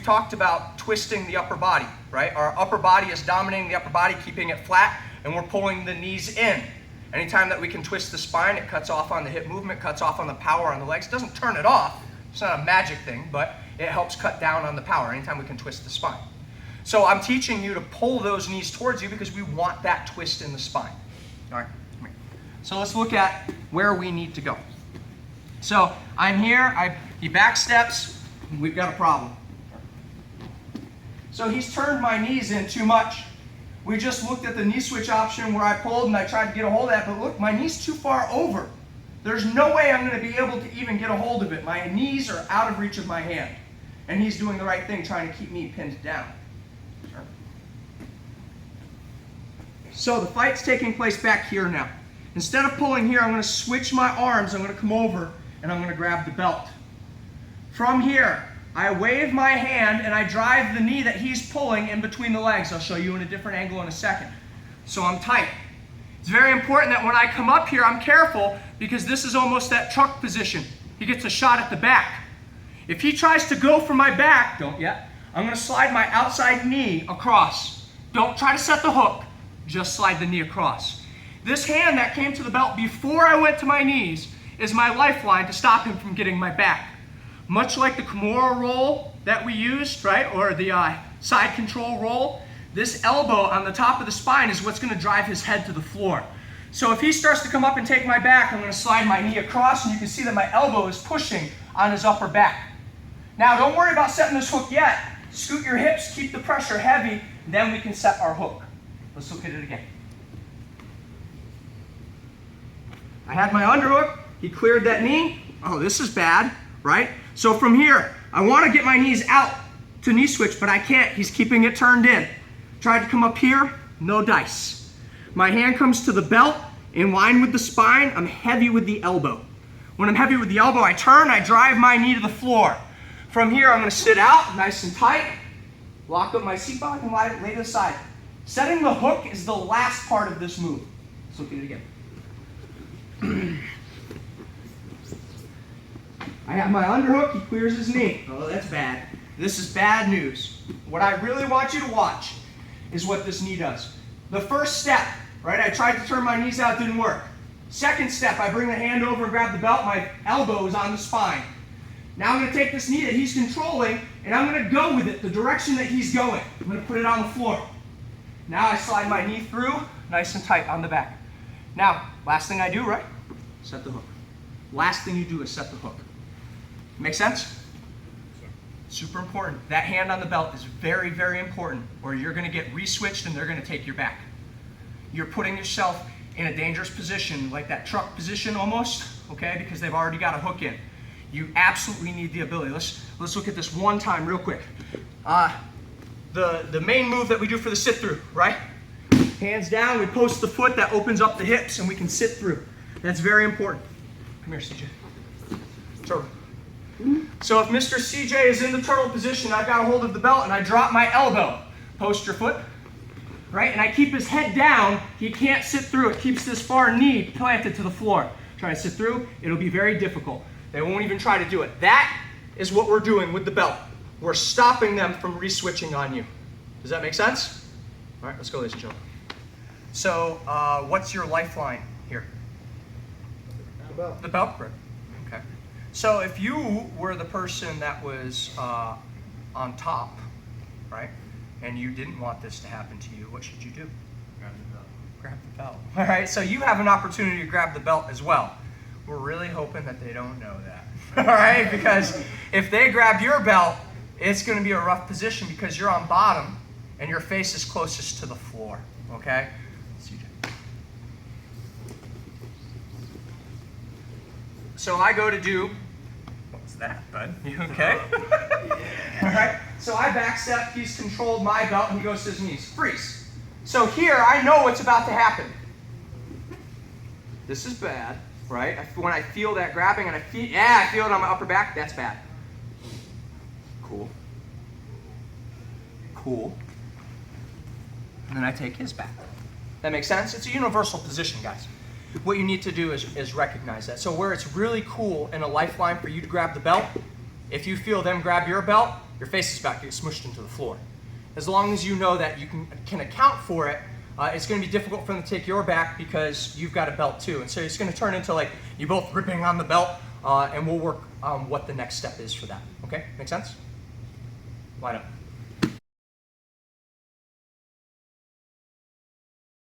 we've talked about twisting the upper body, right? Our upper body is dominating the upper body, keeping it flat, and we're pulling the knees in. Anytime that we can twist the spine, it cuts off on the hip movement, cuts off on the power on the legs. It doesn't turn it off. It's not a magic thing, but it helps cut down on the power anytime we can twist the spine. So I'm teaching you to pull those knees towards you because we want that twist in the spine. All right, come here. So let's look at where we need to go. So I'm here, he back steps, we've got a problem. So he's turned my knees in too much. We just looked at the knee switch option where I pulled and I tried to get a hold of that, but look, my knee's too far over. There's no way I'm going to be able to even get a hold of it. My knees are out of reach of my hand. And he's doing the right thing, trying to keep me pinned down. So the fight's taking place back here now. Instead of pulling here, I'm going to switch my arms. I'm going to come over and I'm going to grab the belt. From here, I wave my hand and I drive the knee that he's pulling in between the legs. I'll show you in a different angle in a second. So I'm tight. It's very important that when I come up here, I'm careful because this is almost that truck position. He gets a shot at the back. If he tries to go for my back, don't yet, I'm going to slide my outside knee across. Don't try to set the hook, just slide the knee across. This hand that came to the belt before I went to my knees is my lifeline to stop him from getting my back. Much like the Kimura roll that we used, right, or the side control roll, this elbow on the top of the spine is what's going to drive his head to the floor. So if he starts to come up and take my back, I'm going to slide my knee across, and you can see that my elbow is pushing on his upper back. Now, don't worry about setting this hook yet. Scoot your hips, keep the pressure heavy, and then we can set our hook. Let's look at it again. I had my underhook. He cleared that knee. Oh, this is bad, right? So from here, I want to get my knees out to knee switch, but I can't. He's keeping it turned in. Tried to come up here, no dice. My hand comes to the belt, in line with the spine. I'm heavy with the elbow. When I'm heavy with the elbow, I turn, I drive my knee to the floor. From here, I'm going to sit out, nice and tight, lock up my seat belt, and lay to the side. Setting the hook is the last part of this move. Let's look at it again. I have my underhook, he clears his knee. Oh, that's bad. This is bad news. What I really want you to watch is what this knee does. The first step, right, I tried to turn my knees out, didn't work. Second step, I bring the hand over and grab the belt, my elbow is on the spine. Now I'm going to take this knee that he's controlling, and I'm going to go with it the direction that he's going. I'm going to put it on the floor. Now I slide my knee through, nice and tight on the back. Now, last thing I do, right? Set the hook. Last thing you do is set the hook. Make sense? Super important. That hand on the belt is very, very important, or you're going to get re-switched and they're going to take your back. You're putting yourself in a dangerous position, like that truck position almost, okay, because they've already got a hook in. You absolutely need the ability. Let's look at this one time real quick. The main move that we do for the sit through, right? Hands down, we post the foot, that opens up the hips and we can sit through. That's very important. Come here, CJ. Turtle. So if Mr. CJ is in the turtle position, I've got a hold of the belt and I drop my elbow. Post your foot, right? And I keep his head down. He can't sit through. It keeps this far knee planted to the floor. Try to sit through, it'll be very difficult. They won't even try to do it. That is what we're doing with the belt. We're stopping them from re-switching on you. Does that make sense? All right, let's go, ladies and gentlemen. So what's your lifeline here? The belt. The belt grip. Okay. So if you were the person that was on top, right, and you didn't want this to happen to you, what should you do? Grab the belt. Grab the belt. All right, so you have an opportunity to grab the belt as well. We're really hoping that they don't know that, all right? Because if they grab your belt, it's going to be a rough position because you're on bottom and your face is closest to the floor, okay? CJ. So I go to do, what's that, bud? You okay? All right, so I backstep, he's controlled my belt, and he goes to his knees. Freeze. So here, I know what's about to happen. This is bad. Right? When I feel that grabbing and I feel it on my upper back, that's bad. Cool. Cool. And then I take his back. That makes sense? It's a universal position, guys. What you need to do is recognize that. So where it's really cool and a lifeline for you to grab the belt If you feel them grab your belt, your face is about to get smushed into the floor. As long as you know that you can account for it, it's going to be difficult for them to take your back because you've got a belt too. And so it's going to turn into like you both ripping on the belt, and we'll work on what the next step is for that. Okay, make sense? Line up.